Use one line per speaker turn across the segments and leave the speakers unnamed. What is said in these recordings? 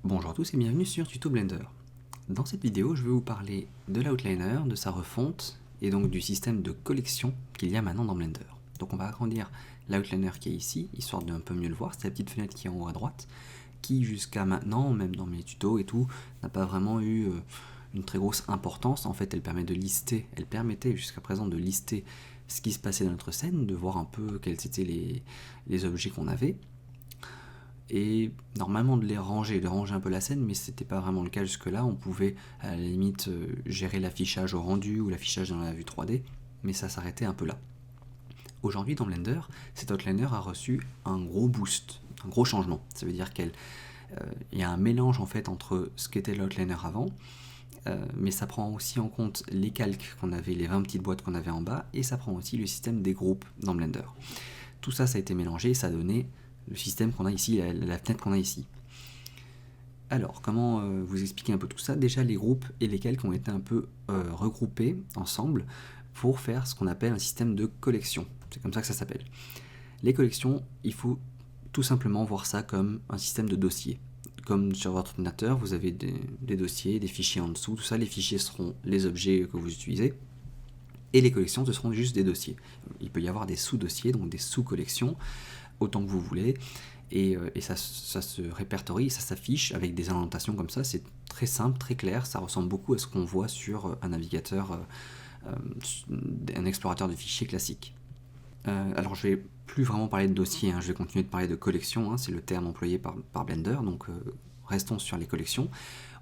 Bonjour à tous et bienvenue sur Tuto Blender. Dans cette vidéo, je vais vous parler de l'outliner, de sa refonte et donc du système de collection qu'il y a maintenant dans Blender. Donc on va agrandir l'outliner qui est ici, histoire de un peu mieux le voir. C'est la petite fenêtre qui est en haut à droite, qui jusqu'à maintenant, même dans mes tutos et tout, n'a pas vraiment eu une très grosse importance. En fait, elle permettait jusqu'à présent de lister ce qui se passait dans notre scène, de voir un peu quels étaient les objets qu'on avait. Et normalement de ranger un peu la scène, mais c'était pas vraiment le cas jusque là. On pouvait à la limite gérer l'affichage au rendu ou l'affichage dans la vue 3D, mais ça s'arrêtait un peu là. Aujourd'hui dans Blender, cet outliner a reçu un gros boost, un gros changement. Ça veut dire qu'il y a un mélange en fait entre ce qu'était l'outliner avant, mais ça prend aussi en compte les calques qu'on avait, les 20 petites boîtes qu'on avait en bas, et ça prend aussi le système des groupes dans Blender. Tout ça, ça a été mélangé et ça a donné le système qu'on a ici, la fenêtre qu'on a ici. Alors, comment vous expliquer un peu tout ça? Déjà, les groupes et les calques ont été un peu regroupés ensemble pour faire ce qu'on appelle un système de collection. C'est comme ça que ça s'appelle. Les collections, il faut tout simplement voir ça comme un système de dossiers. Comme sur votre ordinateur, vous avez des dossiers, des fichiers en dessous, tout ça, les fichiers seront les objets que vous utilisez, et les collections, ce seront juste des dossiers. Il peut y avoir des sous-dossiers, donc des sous-collections, autant que vous voulez, et ça se répertorie, ça s'affiche avec des indentations comme ça, c'est très simple, très clair, ça ressemble beaucoup à ce qu'on voit sur un navigateur, un explorateur de fichiers classique. Alors je vais plus vraiment parler de dossier, je vais continuer de parler de collection, c'est le terme employé par Blender, donc restons sur les collections.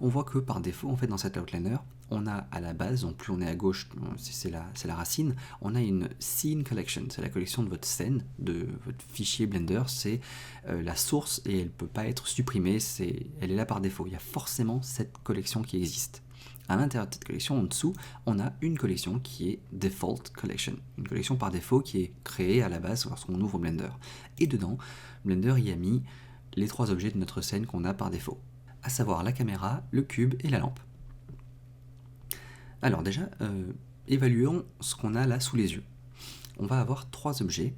On voit que par défaut, en fait, dans cet outliner, on a à la base, donc plus on est à gauche, c'est la racine, on a une scene collection, c'est la collection de votre scène, de votre fichier Blender, c'est la source et elle ne peut pas être supprimée, elle est là par défaut, il y a forcément cette collection qui existe. À l'intérieur de cette collection, en dessous, on a une collection qui est Default Collection, une collection par défaut qui est créée à la base lorsqu'on ouvre Blender. Et dedans, Blender y a mis les trois objets de notre scène qu'on a par défaut, à savoir la caméra, le cube et la lampe. Alors déjà, évaluons ce qu'on a là sous les yeux. On va avoir trois objets,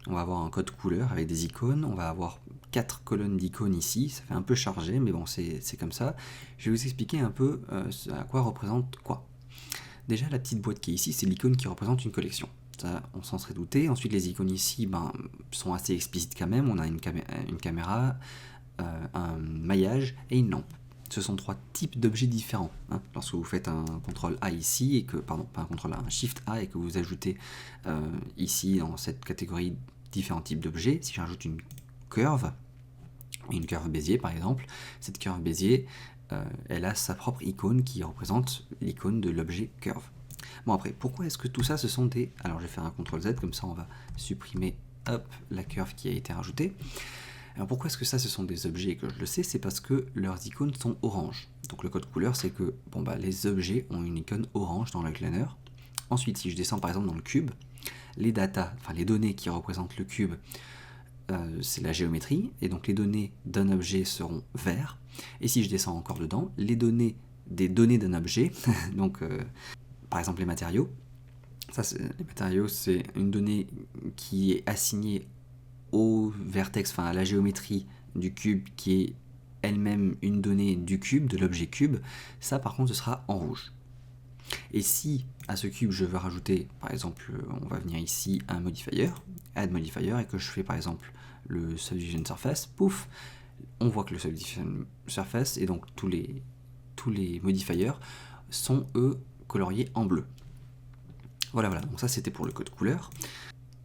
on va avoir un code couleur avec des icônes, on va avoir 4 colonnes d'icônes ici, ça fait un peu chargé, mais bon, c'est comme ça. Je vais vous expliquer un peu à quoi représente quoi. Déjà, la petite boîte qui est ici, c'est l'icône qui représente une collection. Ça, on s'en serait douté. Ensuite, les icônes ici sont assez explicites quand même. On a une caméra, un maillage et une lampe. Ce sont trois types d'objets différents. Lorsque vous faites un CTRL A ici, et que, pardon, pas un CTRL A, un SHIFT A, et que vous ajoutez ici, dans cette catégorie, différents types d'objets, si j'ajoute une curve Bézier par exemple, cette curve Bézier, elle a sa propre icône qui représente l'icône de l'objet curve. Bon après, pourquoi est-ce que tout ça ce sont des... Alors je vais faire un CTRL Z, comme ça on va supprimer la curve qui a été rajoutée. Alors pourquoi est-ce que ça ce sont des objets? Que je le sais, c'est parce que leurs icônes sont orange. Donc le code couleur c'est que les objets ont une icône orange dans l'outliner. Ensuite, si je descends par exemple dans le cube, les données qui représentent le cube, c'est la géométrie, et donc les données d'un objet seront verts. Et si je descends encore dedans, les données des données d'un objet, donc par exemple les matériaux, les matériaux c'est une donnée qui est assignée au vertex, à la géométrie du cube qui est elle-même une donnée du cube, de l'objet cube, ça par contre ce sera en rouge. Et si à ce cube je veux rajouter, par exemple, on va venir ici un modifier, add modifier, et que je fais par exemple le subdivision surface, pouf, on voit que le subdivision surface et donc tous les modifiers sont eux coloriés en bleu. Voilà, donc ça c'était pour le code couleur.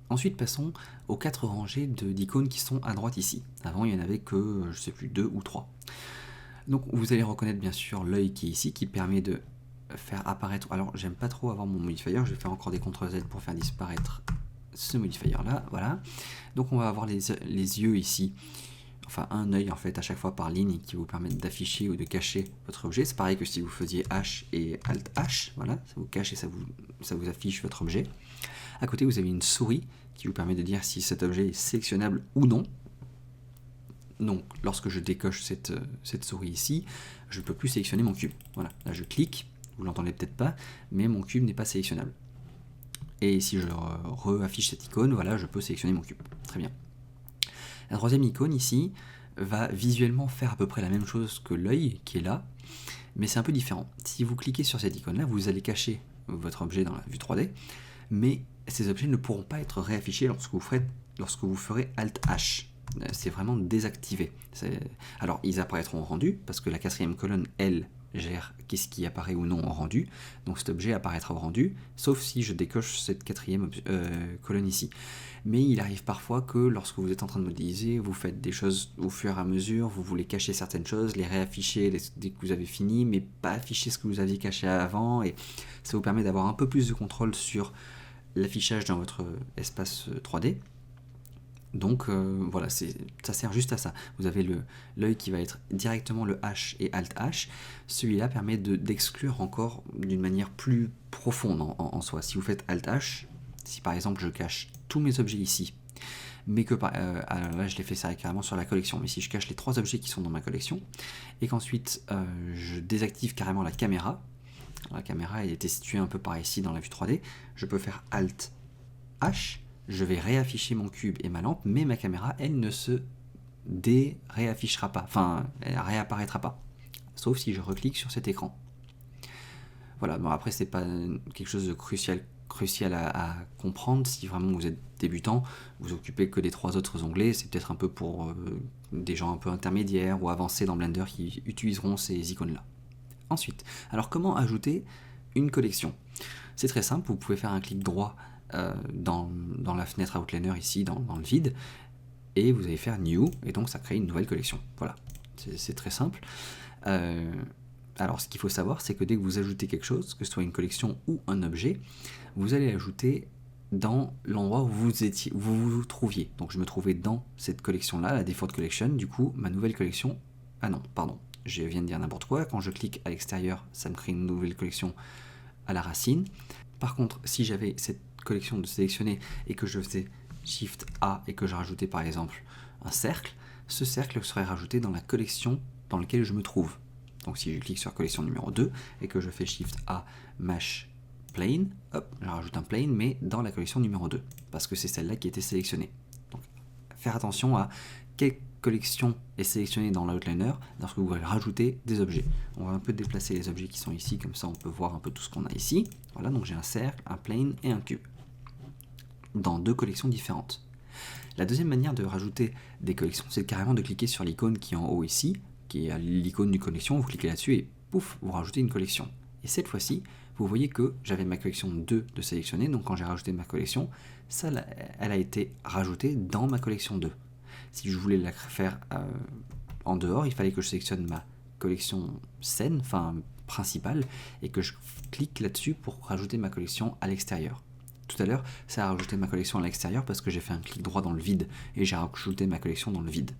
Ensuite passons aux 4 rangées d'icônes qui sont à droite ici. Avant il n'y en avait que, je sais plus, 2 ou 3. Donc vous allez reconnaître bien sûr l'œil qui est ici, qui permet de faire apparaître... Alors j'aime pas trop avoir mon modifier, je vais faire encore des CTRL Z pour faire disparaître ce modifier là, voilà. Donc on va avoir les yeux ici, enfin un œil en fait à chaque fois par ligne qui vous permettent d'afficher ou de cacher votre objet. C'est pareil que si vous faisiez H et Alt H, voilà, ça vous cache et ça vous affiche votre objet. À côté vous avez une souris qui vous permet de dire si cet objet est sélectionnable ou non. Donc lorsque je décoche cette souris ici, je ne peux plus sélectionner mon cube. Voilà, là je clique, vous l'entendez peut-être pas, mais mon cube n'est pas sélectionnable. Et si je re-affiche cette icône, voilà, je peux sélectionner mon cube. Très bien. La troisième icône ici, va visuellement faire à peu près la même chose que l'œil qui est là, mais c'est un peu différent. Si vous cliquez sur cette icône-là, vous allez cacher votre objet dans la vue 3D, mais ces objets ne pourront pas être réaffichés lorsque vous ferez Alt-H. C'est vraiment désactivé. Alors, ils apparaîtront en rendu, parce que la 4e colonne, elle, gère qu'est-ce qui apparaît ou non en rendu. Donc cet objet apparaîtra au rendu, sauf si je décoche cette 4e colonne ici. Mais il arrive parfois que lorsque vous êtes en train de modéliser, vous faites des choses au fur et à mesure, vous voulez cacher certaines choses, les réafficher dès que vous avez fini, mais pas afficher ce que vous aviez caché avant, et ça vous permet d'avoir un peu plus de contrôle sur l'affichage dans votre espace 3D. Donc voilà, ça sert juste à ça. Vous avez l'œil qui va être directement le H et Alt-H. Celui-là permet d'exclure encore d'une manière plus profonde en soi. Si vous faites Alt-H, si par exemple je cache tous mes objets ici, mais que alors là je l'ai fait ça carrément sur la collection, mais si je cache les 3 objets qui sont dans ma collection, et qu'ensuite je désactive carrément la caméra, la caméra elle était située un peu par ici dans la vue 3D, je peux faire Alt-H, je vais réafficher mon cube et ma lampe, mais ma caméra, elle ne se réaffichera pas, enfin, elle réapparaîtra pas, sauf si je reclique sur cet écran. Voilà, bon après c'est pas quelque chose de crucial à comprendre. Si vraiment vous êtes débutant, vous occupez que des 3 autres onglets, c'est peut-être un peu pour des gens un peu intermédiaires ou avancés dans Blender qui utiliseront ces icônes-là. Ensuite, alors comment ajouter une collection? C'est très simple, vous pouvez faire un clic droit dans la fenêtre Outliner ici, dans le vide, et vous allez faire New, et donc ça crée une nouvelle collection. Voilà, c'est très simple. Alors ce qu'il faut savoir, c'est que dès que vous ajoutez quelque chose, que ce soit une collection ou un objet, vous allez l'ajouter dans l'endroit où vous trouviez. Donc je me trouvais dans cette collection-là, la Default Collection, du coup ma nouvelle collection... Ah non, pardon, je viens de dire n'importe quoi, quand je clique à l'extérieur, ça me crée une nouvelle collection à la racine. Par contre, si j'avais cette collection de sélectionner et que je faisais Shift A et que je rajoutais par exemple un cercle, ce cercle serait rajouté dans la collection dans laquelle je me trouve. Donc si je clique sur collection numéro 2 et que je fais Shift A, Mesh, Plane, hop, je rajoute un plane, mais dans la collection numéro 2, parce que c'est celle-là qui était sélectionnée. Donc faire attention à quelle collection est sélectionnée dans l'outliner lorsque vous voulez rajouter des objets. On va un peu déplacer les objets qui sont ici, comme ça on peut voir un peu tout ce qu'on a ici. Voilà, donc j'ai un cercle, un plane et un cube, dans 2 collections différentes. La deuxième manière de rajouter des collections, c'est carrément de cliquer sur l'icône qui est en haut ici, qui est l'icône d'une collection, vous cliquez là-dessus et pouf, vous rajoutez une collection. Et cette fois-ci, vous voyez que j'avais ma collection 2 de sélectionner, donc quand j'ai rajouté ma collection, elle a été rajoutée dans ma collection 2. Si je voulais la faire en dehors, il fallait que je sélectionne ma collection scène, enfin principale, et que je clique là-dessus pour rajouter ma collection à l'extérieur. Tout à l'heure, ça a rajouté ma collection à l'extérieur parce que j'ai fait un clic droit dans le vide, et j'ai rajouté ma collection dans le vide.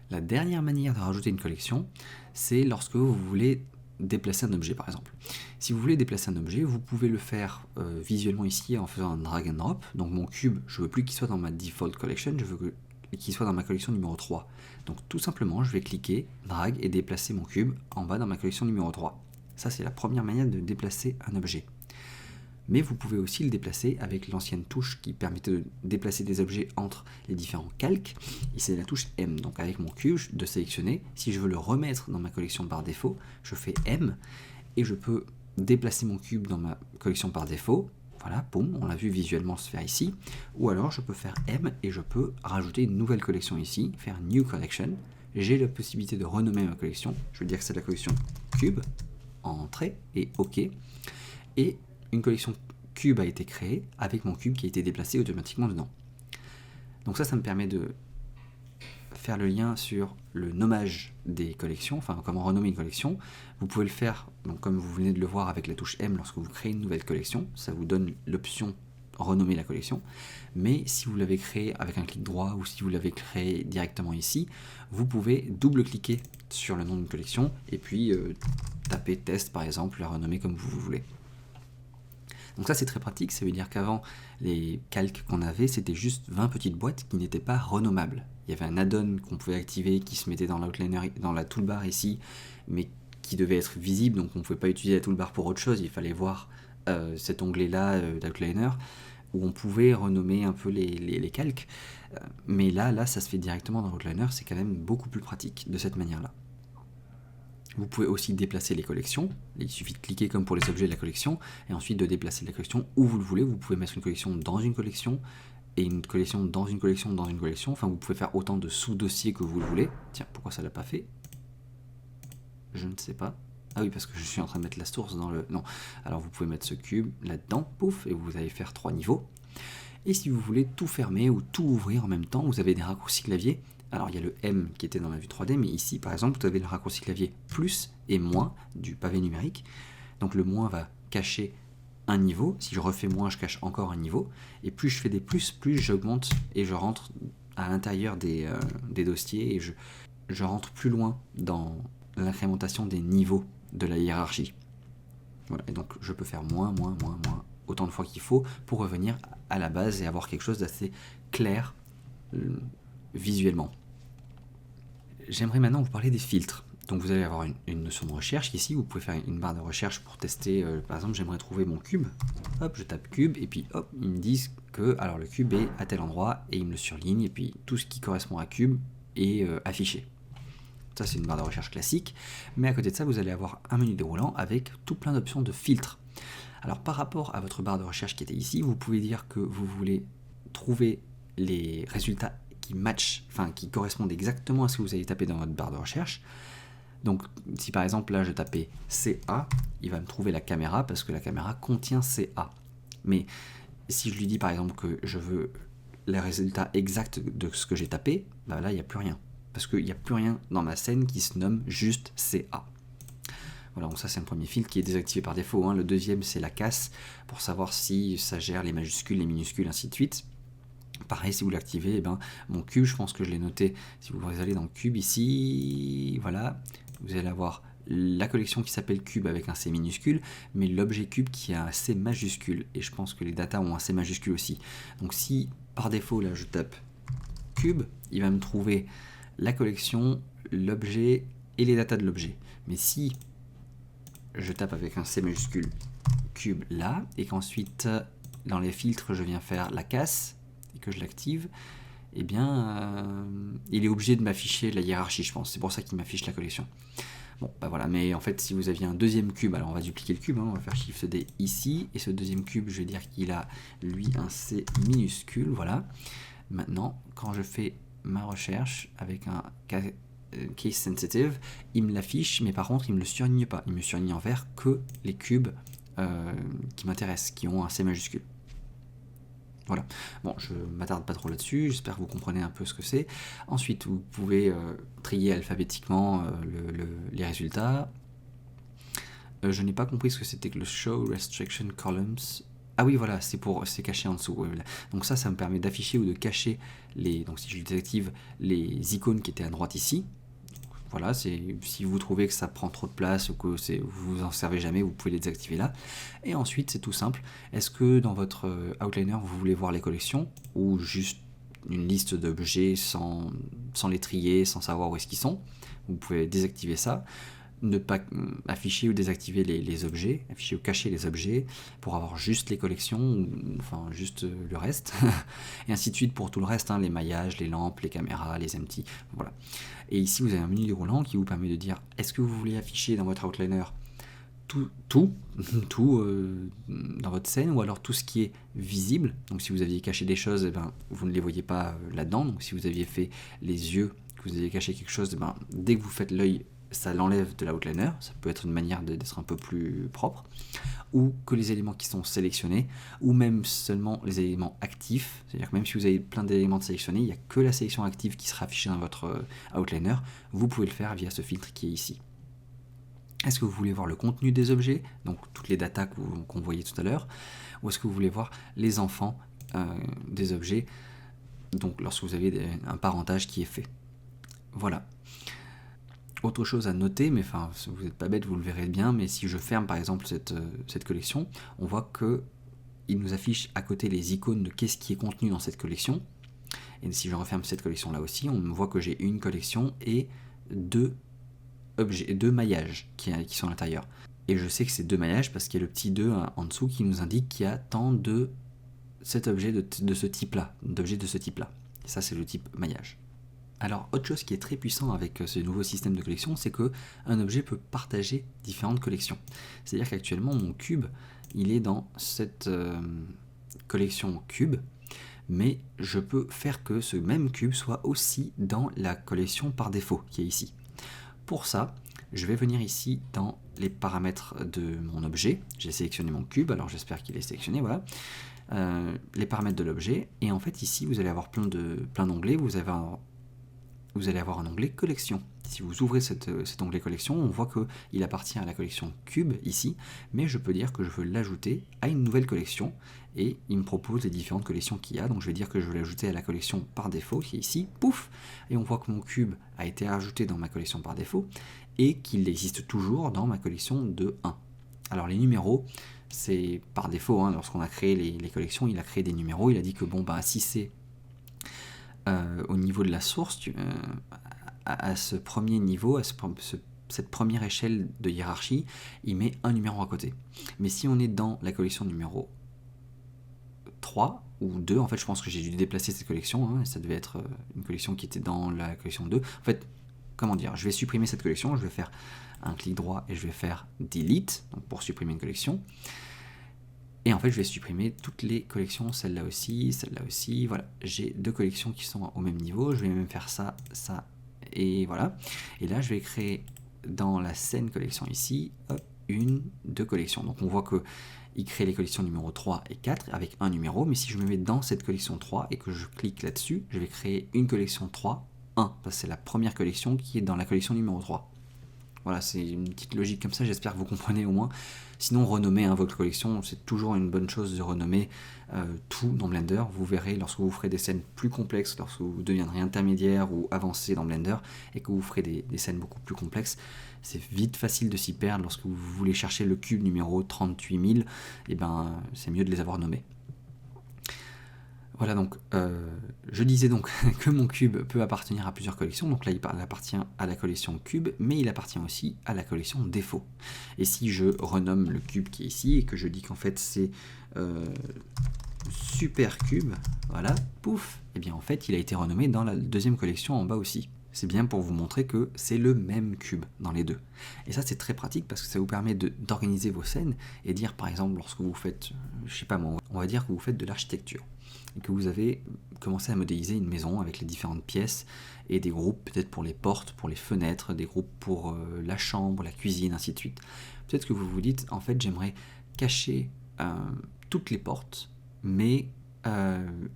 La dernière manière de rajouter une collection, c'est lorsque vous voulez déplacer un objet par exemple. Si vous voulez déplacer un objet, vous pouvez le faire visuellement ici en faisant un drag and drop. Donc mon cube, je veux plus qu'il soit dans ma default collection, je veux qu'il soit dans ma collection numéro 3. Donc tout simplement, je vais cliquer, drag et déplacer mon cube en bas dans ma collection numéro 3. Ça c'est la première manière de déplacer un objet. Mais vous pouvez aussi le déplacer avec l'ancienne touche qui permettait de déplacer des objets entre les différents calques, et c'est la touche M. Donc avec mon cube de sélectionner, si je veux le remettre dans ma collection par défaut, je fais M, et je peux déplacer mon cube dans ma collection par défaut, voilà, boum, on l'a vu visuellement se faire ici, ou alors je peux faire M, et je peux rajouter une nouvelle collection ici, faire New Collection, j'ai la possibilité de renommer ma collection, je veux dire que c'est la collection cube, entrée, et OK, et une collection cube a été créée avec mon cube qui a été déplacé automatiquement dedans. Donc ça me permet de faire le lien sur le nommage des collections, enfin comment renommer une collection. Vous pouvez le faire, donc comme vous venez de le voir avec la touche M lorsque vous créez une nouvelle collection, ça vous donne l'option renommer la collection, mais si vous l'avez créé avec un clic droit ou si vous l'avez créé directement ici, vous pouvez double-cliquer sur le nom d'une collection et puis taper test par exemple, la renommer comme vous voulez. Donc ça c'est très pratique, ça veut dire qu'avant les calques qu'on avait c'était juste 20 petites boîtes qui n'étaient pas renommables. Il y avait un add-on qu'on pouvait activer qui se mettait dans l'outliner, dans la toolbar ici, mais qui devait être visible, donc on ne pouvait pas utiliser la toolbar pour autre chose, il fallait voir cet onglet là d'outliner. où on pouvait renommer un peu les calques, mais là, ça se fait directement dans Outliner, c'est quand même beaucoup plus pratique de cette manière-là. Vous pouvez aussi déplacer les collections, il suffit de cliquer comme pour les objets de la collection, et ensuite de déplacer la collection où vous le voulez. Vous pouvez mettre une collection dans une collection, et une collection dans une collection dans une collection, enfin vous pouvez faire autant de sous-dossiers que vous le voulez. Tiens, pourquoi ça l'a pas fait? Je ne sais pas. Ah oui, parce que je suis en train de mettre la source dans le... Non. Alors vous pouvez mettre ce cube là-dedans, pouf, et vous allez faire 3 niveaux. Et si vous voulez tout fermer ou tout ouvrir en même temps, vous avez des raccourcis clavier. Alors il y a le M qui était dans la vue 3D, mais ici par exemple vous avez le raccourci clavier plus et moins du pavé numérique. Donc le moins va cacher un niveau, si je refais moins je cache encore un niveau, et plus je fais des plus j'augmente et je rentre à l'intérieur des dossiers et je rentre plus loin dans l'incrémentation des niveaux de la hiérarchie. Voilà, et donc je peux faire moins, autant de fois qu'il faut pour revenir à la base et avoir quelque chose d'assez clair visuellement. J'aimerais maintenant vous parler des filtres. Donc vous allez avoir une notion de recherche ici, vous pouvez faire une barre de recherche pour tester, par exemple j'aimerais trouver mon cube, hop je tape cube et puis hop ils me disent que alors le cube est à tel endroit et ils me le surlignent et puis tout ce qui correspond à cube est affiché. Ça c'est une barre de recherche classique, mais à côté de ça vous allez avoir un menu déroulant avec tout plein d'options de filtres. Alors par rapport à votre barre de recherche qui était ici, vous pouvez dire que vous voulez trouver les résultats qui matchent, enfin qui correspondent exactement à ce que vous avez tapé dans votre barre de recherche. Donc si par exemple là je tapais CA, il va me trouver la caméra parce que la caméra contient CA. Mais si je lui dis par exemple que je veux les résultats exacts de ce que j'ai tapé, bah là il n'y a plus rien. Parce qu'il n'y a plus rien dans ma scène qui se nomme juste CA. Voilà, donc ça c'est un premier filtre qui est désactivé par défaut. Hein. Le deuxième c'est la casse pour savoir si ça gère les majuscules, les minuscules, ainsi de suite. Pareil, si vous l'activez, eh ben, mon cube, je pense que je l'ai noté. Si vous allez dans cube ici, voilà, vous allez avoir la collection qui s'appelle cube avec un C minuscule, mais l'objet cube qui a un C majuscule. Et je pense que les datas ont un C majuscule aussi. Donc si par défaut, là, je tape cube, il va me trouver la collection, l'objet et les datas de l'objet. Mais si je tape avec un C majuscule cube là, et qu'ensuite, dans les filtres, je viens faire la casse, et que je l'active, eh bien, il est obligé de m'afficher la hiérarchie, je pense. C'est pour ça qu'il m'affiche la collection. Bon, bah voilà, mais en fait, si vous aviez un deuxième cube, alors on va dupliquer le cube, hein, on va faire Shift D ici, et ce deuxième cube, je vais dire qu'il a, lui, un C minuscule, voilà. Maintenant, quand je fais ma recherche avec un case sensitive, il me l'affiche, mais par contre, il ne me le surligne pas. Il me surligne en vert que les cubes qui m'intéressent, qui ont un C majuscule. Voilà, bon, je ne m'attarde pas trop là-dessus, j'espère que vous comprenez un peu ce que c'est. Ensuite, vous pouvez trier alphabétiquement les résultats. Je n'ai pas compris ce que c'était que le Show Restriction Columns. Ah oui, voilà, c'est caché en dessous. Voilà. Donc ça me permet d'afficher ou de cacher donc si je désactive les icônes qui étaient à droite ici. Voilà, si vous trouvez que ça prend trop de place ou que vous en servez jamais, vous pouvez les désactiver là. Et ensuite, c'est tout simple. Est-ce que dans votre Outliner, vous voulez voir les collections ou juste une liste d'objets sans les trier, sans savoir où est-ce qu'ils sont? Vous pouvez désactiver ça. Ne pas afficher ou désactiver les objets, afficher ou cacher les objets pour avoir juste les collections, ou enfin juste le reste, et ainsi de suite pour tout le reste, hein, les maillages, les lampes, les caméras, les empty, voilà. Et ici vous avez un menu déroulant qui vous permet de dire est-ce que vous voulez afficher dans votre Outliner tout dans votre scène, ou alors tout ce qui est visible. Donc si vous aviez caché des choses, eh ben, vous ne les voyez pas là-dedans. Donc si vous aviez fait les yeux, que vous aviez caché quelque chose, eh ben, dès que vous faites l'œil, ça l'enlève de l'outliner, ça peut être une manière d'être un peu plus propre, ou que les éléments qui sont sélectionnés, ou même seulement les éléments actifs, c'est-à-dire que même si vous avez plein d'éléments de sélectionnés, il n'y a que la sélection active qui sera affichée dans votre outliner, vous pouvez le faire via ce filtre qui est ici. Est-ce que vous voulez voir le contenu des objets, donc toutes les datas qu'on voyait tout à l'heure, ou est-ce que vous voulez voir les enfants des objets, donc lorsque vous avez un parentage qui est fait. Voilà. Autre chose à noter, mais enfin, si vous n'êtes pas bête, vous le verrez bien, mais si je ferme par exemple cette collection, on voit que il nous affiche à côté les icônes de qu'est-ce qui est contenu dans cette collection. Et si je referme cette collection là aussi, on voit que j'ai une collection et deux maillages qui sont à l'intérieur. Et je sais que c'est deux maillages parce qu'il y a le petit 2 en dessous qui nous indique qu'il y a tant de cet objet de ce type-là, d'objet de ce type-là. Ça, c'est le type maillage. Alors, autre chose qui est très puissant avec ce nouveau système de collection, c'est qu'un objet peut partager différentes collections. C'est-à-dire qu'actuellement, mon cube, il est dans cette collection cube, mais je peux faire que ce même cube soit aussi dans la collection par défaut qui est ici. Pour ça, je vais venir ici dans les paramètres de mon objet. J'ai sélectionné mon cube, alors j'espère qu'il est sélectionné, voilà. Les paramètres de l'objet, et en fait ici vous allez avoir plein d'onglets, vous allez avoir un onglet collection. Si vous ouvrez cet onglet collection, on voit qu'il appartient à la collection cube ici, mais je peux dire que je veux l'ajouter à une nouvelle collection, et il me propose les différentes collections qu'il y a, donc je vais dire que je veux l'ajouter à la collection par défaut, qui est ici, pouf, et on voit que mon cube a été ajouté dans ma collection par défaut, et qu'il existe toujours dans ma collection de 1. Alors les numéros, c'est par défaut, hein, lorsqu'on a créé les collections, il a créé des numéros, il a dit que bon, bah, si c'est au niveau de la source, à ce premier niveau, cette première échelle de hiérarchie, il met un numéro à côté. Mais si on est dans la collection numéro 3 ou 2, en fait je pense que j'ai dû déplacer cette collection, hein, et ça devait être une collection qui était dans la collection 2. En fait, comment dire, je vais supprimer cette collection, je vais faire un clic droit et je vais faire delete, donc pour supprimer une collection. Et en fait, je vais supprimer toutes les collections, celle-là aussi, voilà. J'ai 2 collections qui sont au même niveau, je vais même faire ça, ça, et voilà. Et là, je vais créer dans la scène collection ici, hop, 2 collections. Donc on voit qu'il crée les collections numéro 3 et 4 avec un numéro, mais si je me mets dans cette collection 3 et que je clique là-dessus, je vais créer une collection 3, 1, parce que c'est la première collection qui est dans la collection numéro 3. Voilà, c'est une petite logique comme ça, j'espère que vous comprenez au moins. Sinon, renommer votre collection, c'est toujours une bonne chose de renommer tout dans Blender. Vous verrez, lorsque vous ferez des scènes plus complexes, lorsque vous deviendrez intermédiaire ou avancé dans Blender, et que vous ferez des scènes beaucoup plus complexes, c'est vite facile de s'y perdre. Lorsque vous voulez chercher le cube numéro 38000, et ben, c'est mieux de les avoir nommés. Voilà, donc je disais donc que mon cube peut appartenir à plusieurs collections, donc là il appartient à la collection cube, mais il appartient aussi à la collection défaut. Et si je renomme le cube qui est ici, et que je dis qu'en fait c'est super cube, voilà, pouf, et bien en fait il a été renommé dans la deuxième collection en bas aussi. C'est bien pour vous montrer que c'est le même cube dans les deux. Et ça c'est très pratique parce que ça vous permet d'organiser vos scènes et dire par exemple lorsque vous faites, je sais pas moi, on va dire que vous faites de l'architecture et que vous avez commencé à modéliser une maison avec les différentes pièces et des groupes peut-être pour les portes, pour les fenêtres, des groupes pour la chambre, la cuisine, ainsi de suite. Peut-être que vous vous dites en fait j'aimerais cacher toutes les portes mais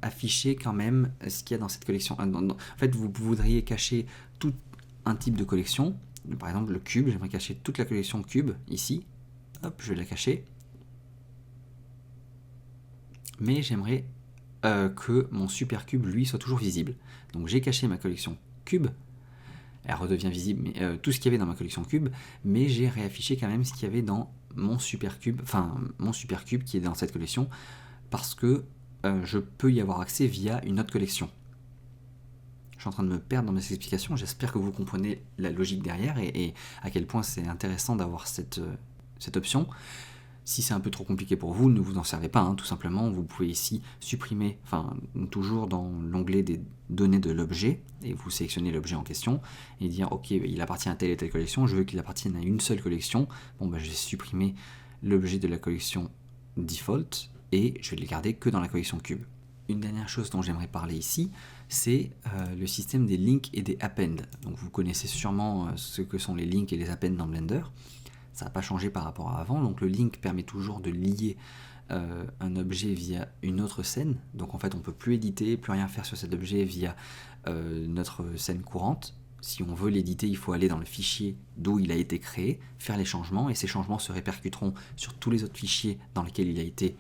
afficher quand même ce qu'il y a dans cette collection. En fait, vous voudriez cacher tout un type de collection. Par exemple, le cube, j'aimerais cacher toute la collection cube, ici. Hop, je vais la cacher. Mais j'aimerais que mon super cube, lui, soit toujours visible. Donc j'ai caché ma collection cube. Elle redevient visible, mais, tout ce qu'il y avait dans ma collection cube, mais j'ai réaffiché quand même ce qu'il y avait dans mon super cube, enfin mon super cube qui est dans cette collection, parce que je peux y avoir accès via une autre collection. Je suis en train de me perdre dans mes explications, j'espère que vous comprenez la logique derrière et à quel point c'est intéressant d'avoir cette option. Si c'est un peu trop compliqué pour vous, ne vous en servez pas, hein, tout simplement, vous pouvez ici supprimer, enfin toujours dans l'onglet des données de l'objet, et vous sélectionnez l'objet en question, et dire ok, il appartient à telle et telle collection, je veux qu'il appartienne à une seule collection, bon je vais supprimer l'objet de la collection default, et je vais les garder que dans la collection cube. Une dernière chose dont j'aimerais parler ici, c'est le système des links et des appends. Donc vous connaissez sûrement ce que sont les links et les appends dans Blender. Ça n'a pas changé par rapport à avant. Donc le link permet toujours de lier un objet via une autre scène. Donc en fait on ne peut plus éditer, plus rien faire sur cet objet via notre scène courante. Si on veut l'éditer, il faut aller dans le fichier d'où il a été créé, faire les changements, et ces changements se répercuteront sur tous les autres fichiers dans lesquels il a été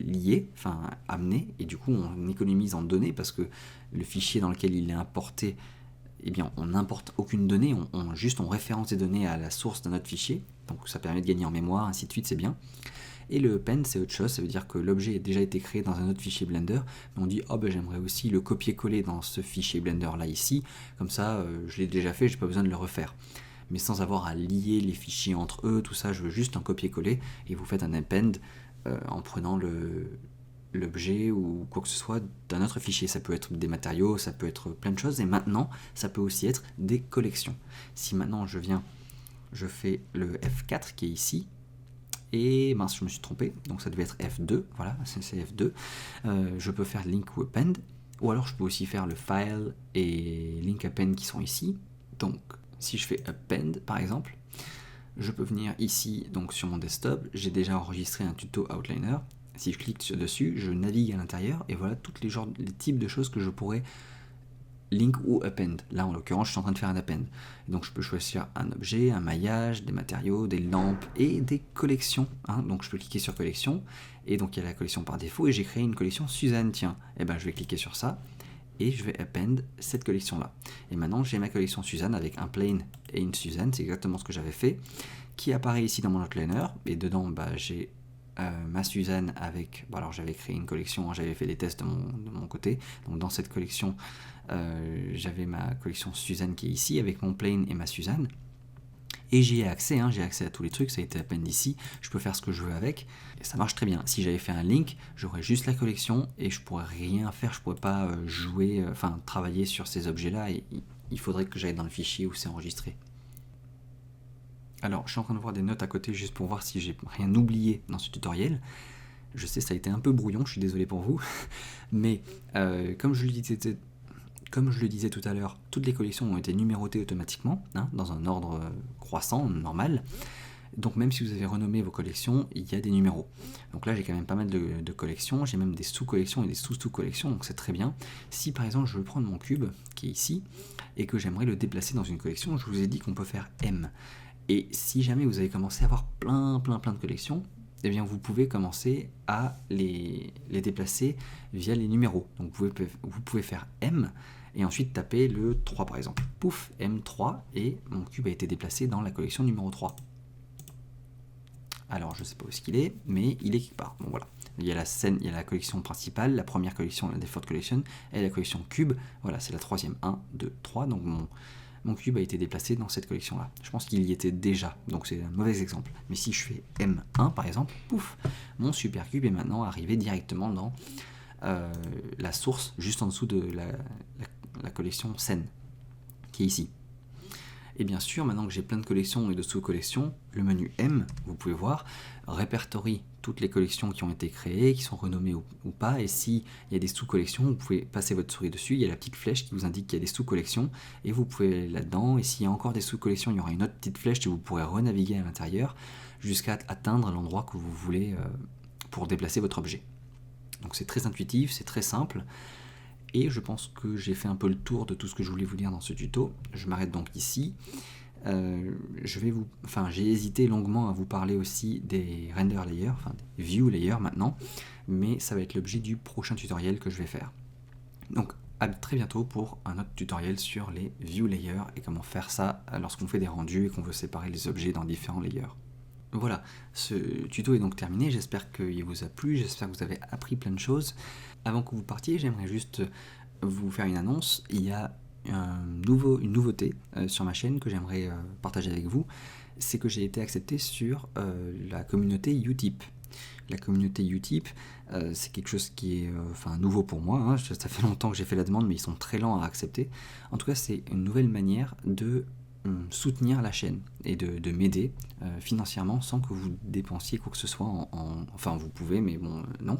lié, enfin amené, et du coup on économise en données parce que le fichier dans lequel il est importé, eh bien on n'importe aucune donnée, on référence des données à la source d'un autre fichier, donc ça permet de gagner en mémoire, ainsi de suite, c'est bien. Et le append c'est autre chose, ça veut dire que l'objet a déjà été créé dans un autre fichier Blender, mais on dit oh ben j'aimerais aussi le copier-coller dans ce fichier Blender là ici, comme ça je l'ai déjà fait, j'ai pas besoin de le refaire. Mais sans avoir à lier les fichiers entre eux, tout ça, je veux juste un copier-coller, et vous faites un append en prenant l'objet ou quoi que ce soit d'un autre fichier. Ça peut être des matériaux, ça peut être plein de choses, et maintenant, ça peut aussi être des collections. Si maintenant je fais le F4 qui est ici, et mince, je me suis trompé, donc ça devait être F2, voilà, c'est F2. Je peux faire link ou append, ou alors je peux aussi faire le file et link append qui sont ici. Donc si je fais append par exemple, je peux venir ici, donc sur mon desktop, j'ai déjà enregistré un tuto Outliner. Si je clique dessus, je navigue à l'intérieur, et voilà tous les types de choses que je pourrais link ou append. Là en l'occurrence je suis en train de faire un append. Donc je peux choisir un objet, un maillage, des matériaux, des lampes et des collections. Donc je peux cliquer sur collection, et donc il y a la collection par défaut, et j'ai créé une collection Suzanne, tiens. Et ben je vais cliquer sur ça, et je vais append cette collection là. Et maintenant j'ai ma collection Suzanne avec un plane et une Suzanne, c'est exactement ce que j'avais fait, qui apparaît ici dans mon outliner, et dedans j'ai ma Suzanne avec, alors j'avais créé une collection, j'avais fait des tests de mon côté, donc dans cette collection j'avais ma collection Suzanne qui est ici avec mon plane et ma Suzanne, et j'y ai accès, j'ai accès à tous les trucs, ça a été append ici, je peux faire ce que je veux avec, et ça marche très bien. Si j'avais fait un link, j'aurais juste la collection et je pourrais rien faire, je pourrais pas jouer, travailler sur ces objets là, et il faudrait que j'aille dans le fichier où c'est enregistré. Alors, je suis en train de voir des notes à côté juste pour voir si j'ai rien oublié dans ce tutoriel. Je sais, ça a été un peu brouillon, je suis désolé pour vous. Mais comme je le disais tout à l'heure, toutes les collections ont été numérotées automatiquement, dans un ordre croissant, normal. Donc même si vous avez renommé vos collections, il y a des numéros. Donc là j'ai quand même pas mal de collections, j'ai même des sous-collections et des sous-sous-collections, donc c'est très bien. Si par exemple je veux prendre mon cube, qui est ici, et que j'aimerais le déplacer dans une collection, je vous ai dit qu'on peut faire M. Et si jamais vous avez commencé à avoir plein de collections, eh bien vous pouvez commencer à les déplacer via les numéros. Donc vous pouvez faire M et ensuite taper le 3 par exemple. Pouf, M3, et mon cube a été déplacé dans la collection numéro 3. Alors je sais pas où est-ce qu'il est, mais il est quelque part. Bon voilà. Il y a la collection principale, la première collection, la default collection, et la collection cube. Voilà, c'est la troisième. 1, 2, 3. Donc mon cube a été déplacé dans cette collection-là. Je pense qu'il y était déjà, donc c'est un mauvais exemple. Mais si je fais M1 par exemple, pouf, mon super cube est maintenant arrivé directement dans la source, juste en dessous de la collection scène, qui est ici. Et bien sûr, maintenant que j'ai plein de collections et de sous-collections, le menu M, vous pouvez voir, répertorie toutes les collections qui ont été créées, qui sont renommées ou pas, et s'il y a des sous-collections, vous pouvez passer votre souris dessus, il y a la petite flèche qui vous indique qu'il y a des sous-collections, et vous pouvez aller là-dedans, et s'il y a encore des sous-collections, il y aura une autre petite flèche et vous pourrez renaviguer à l'intérieur jusqu'à atteindre l'endroit que vous voulez pour déplacer votre objet. Donc c'est très intuitif, c'est très simple, et je pense que j'ai fait un peu le tour de tout ce que je voulais vous dire dans ce tuto. Je m'arrête donc ici. J'ai hésité longuement à vous parler aussi des render layers, des view layers maintenant, mais ça va être l'objet du prochain tutoriel que je vais faire. Donc à très bientôt pour un autre tutoriel sur les view layers et comment faire ça lorsqu'on fait des rendus et qu'on veut séparer les objets dans différents layers. Voilà, ce tuto est donc terminé, j'espère qu'il vous a plu, j'espère que vous avez appris plein de choses. Avant que vous partiez, j'aimerais juste vous faire une annonce. Il y a une nouveauté sur ma chaîne que j'aimerais partager avec vous, c'est que j'ai été accepté sur la communauté Utip. La communauté Utip, c'est quelque chose qui est nouveau pour moi, ça fait longtemps que j'ai fait la demande, mais ils sont très lents à accepter. En tout cas, c'est une nouvelle manière de soutenir la chaîne et de m'aider financièrement sans que vous dépensiez quoi que ce soit enfin vous pouvez, mais bon non.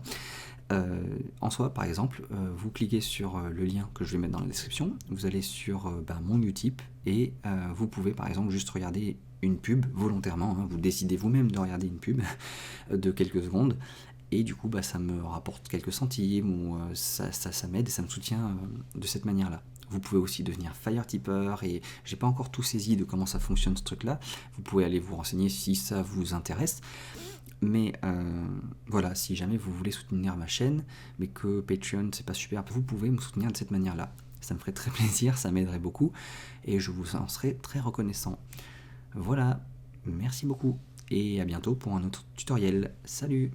En soi, par exemple, vous cliquez sur le lien que je vais mettre dans la description, vous allez sur mon Utip et vous pouvez par exemple juste regarder une pub volontairement, vous décidez vous-même de regarder une pub de quelques secondes, et du coup ça me rapporte quelques centimes, ou ça m'aide et ça me soutient de cette manière-là. Vous pouvez aussi devenir Fire Tipper, et j'ai pas encore tout saisi de comment ça fonctionne ce truc-là, vous pouvez aller vous renseigner si ça vous intéresse. Mais voilà, si jamais vous voulez soutenir ma chaîne, mais que Patreon c'est pas super, vous pouvez me soutenir de cette manière-là. Ça me ferait très plaisir, ça m'aiderait beaucoup, et je vous en serais très reconnaissant. Voilà, merci beaucoup, et à bientôt pour un autre tutoriel. Salut!